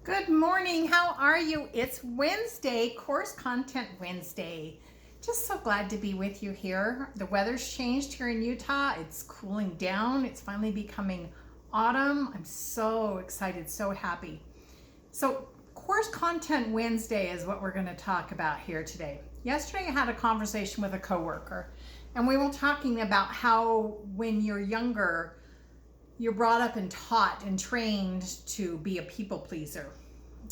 Good morning. How are you? It's Wednesday, Course Content Wednesday. Just so glad to be with you here. The weather's changed here in Utah. It's cooling down. It's finally becoming autumn. I'm so excited, so happy. So, Course Content Wednesday is what we're going to talk about here today. Yesterday, I had a conversation with a coworker, and we were talking about how when you're younger, you're brought up and taught and trained to be a people pleaser.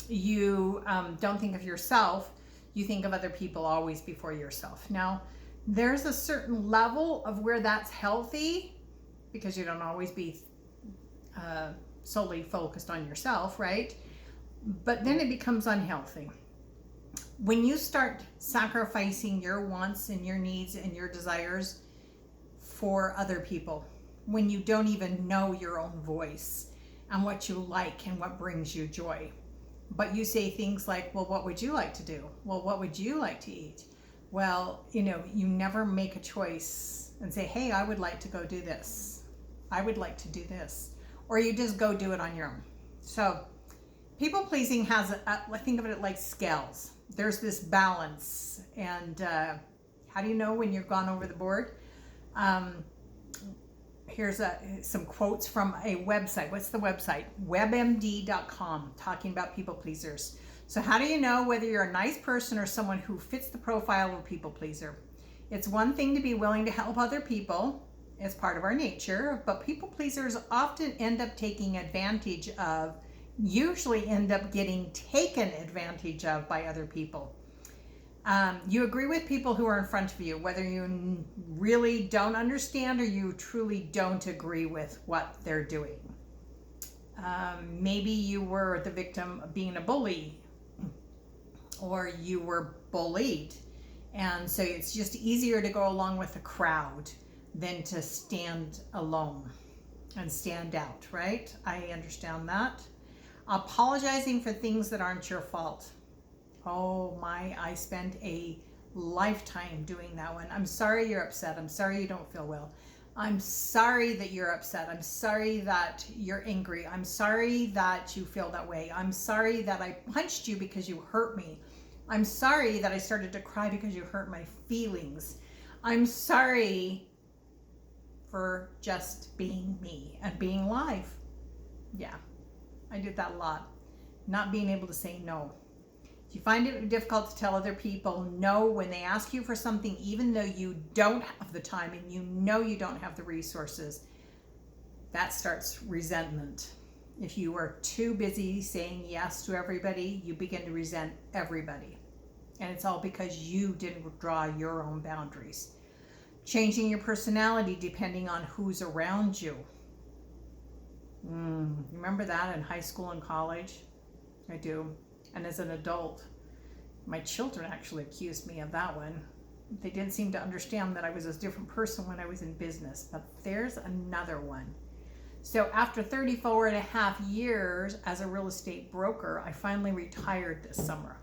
You don't think of yourself, you think of other people always before yourself. Now, there's a certain level of where that's healthy because you don't always be solely focused on yourself, right? But then it becomes unhealthy. When you start sacrificing your wants and your needs and your desires for other people, when you don't even know your own voice and what you like and what brings you joy. But you say things like, well, what would you like to do? Well, what would you like to eat? Well, you never make a choice and say, hey, I would like to go do this. I would like to do this. Or you just go do it on your own. So people pleasing has, I think of it like scales. There's this balance. And how do you know when you've gone over the board? Here's some quotes from a website. What's the website? WebMD.com, talking about people pleasers. So how do you know whether you're a nice person or someone who fits the profile of a people pleaser? It's one thing to be willing to help other people as part of our nature, but people pleasers often end up taking advantage of, usually end up getting taken advantage of by other people. You agree with people who are in front of you, whether you really don't understand or you truly don't agree with what they're doing. Maybe you were the victim of being a bully, or you were bullied, and so it's just easier to go along with the crowd than to stand alone and stand out, right? I understand that. Apologizing for things that aren't your fault. Oh my, I spent a lifetime doing that one. I'm sorry you're upset. I'm sorry you don't feel well. I'm sorry that you're upset. I'm sorry that you're angry. I'm sorry that you feel that way. I'm sorry that I punched you because you hurt me. I'm sorry that I started to cry because you hurt my feelings. I'm sorry for just being me and being live. Yeah, I did that a lot. Not being able to say no. If you find it difficult to tell other people no when they ask you for something, even though you don't have the time and you know you don't have the resources, that starts resentment. If you are too busy saying yes to everybody, you begin to resent everybody. And it's all because you didn't draw your own boundaries. Changing your personality depending on who's around you. Remember that in high school and college? I do. And as an adult, my children actually accused me of that one. They didn't seem to understand that I was a different person when I was in business, but there's another one. So after 34 and a half years as a real estate broker, I finally retired this summer.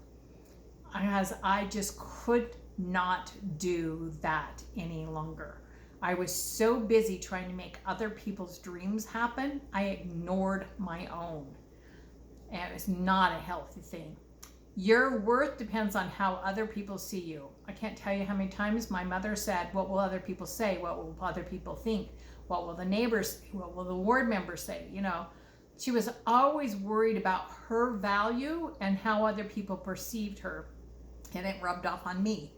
As I just could not do that any longer. I was so busy trying to make other people's dreams happen, I ignored my own. And it's not a healthy thing. Your worth depends on how other people see you. I can't tell you how many times my mother said, what will other people say? What will other people think? What will the neighbors say? What will the ward members say? She was always worried about her value and how other people perceived her. And it rubbed off on me.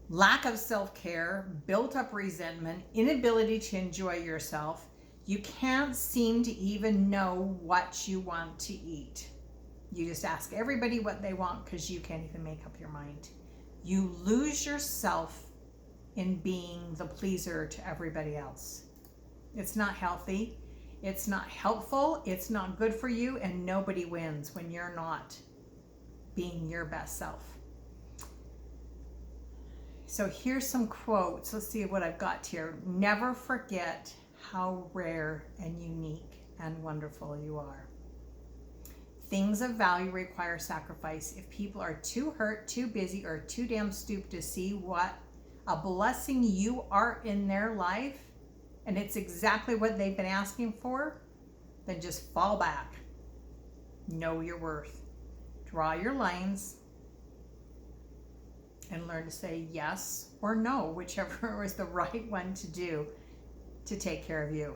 Lack of self-care, built up resentment, inability to enjoy yourself. You can't seem to even know what you want to eat. You just ask everybody what they want because you can't even make up your mind. You lose yourself in being the pleaser to everybody else. It's not healthy. It's not helpful. It's not good for you, and nobody wins when you're not being your best self. So here's some quotes. Let's see what I've got here. Never forget how rare and unique and wonderful you are. Things of value require sacrifice. If people are too hurt, too busy, or too damn stupid to see what a blessing you are in their life, and it's exactly what they've been asking for, then just fall back. Know your worth. Draw your lines and learn to say yes or no, whichever is the right one to do to take care of you.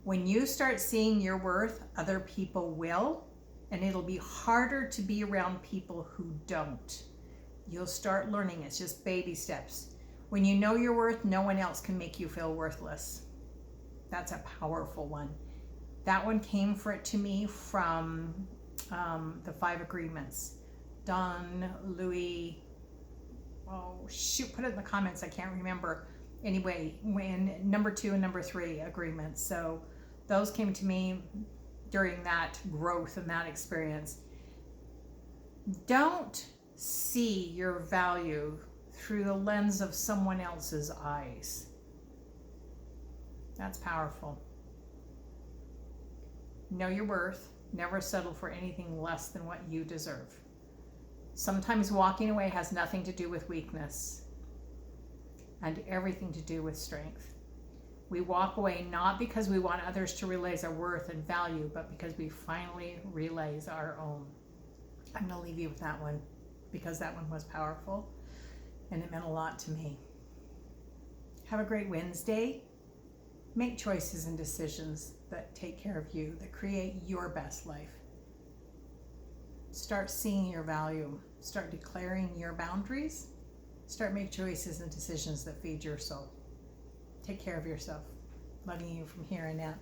When you start seeing your worth, other people will, and it'll be harder to be around people who don't. You'll start learning. It's just baby steps. When you know your worth, no one else can make you feel worthless. That's a powerful one. That one came to me from the 5 Agreements. Don, Louis, oh shoot, put it in the comments, I can't remember. Anyway, when number 2 and number 3 agreements. So those came to me during that growth and that experience. Don't see your value through the lens of someone else's eyes. That's powerful. Know your worth. Never settle for anything less than what you deserve. Sometimes walking away has nothing to do with weakness and everything to do with strength. We walk away not because we want others to realize our worth and value, but because we finally realize our own. I'm going to leave you with that one because that one was powerful and it meant a lot to me. Have a great Wednesday. Make choices and decisions that take care of you, that create your best life. Start seeing your value. Start declaring your boundaries. Start making choices and decisions that feed your soul. Take care of yourself. Loving you from here and out.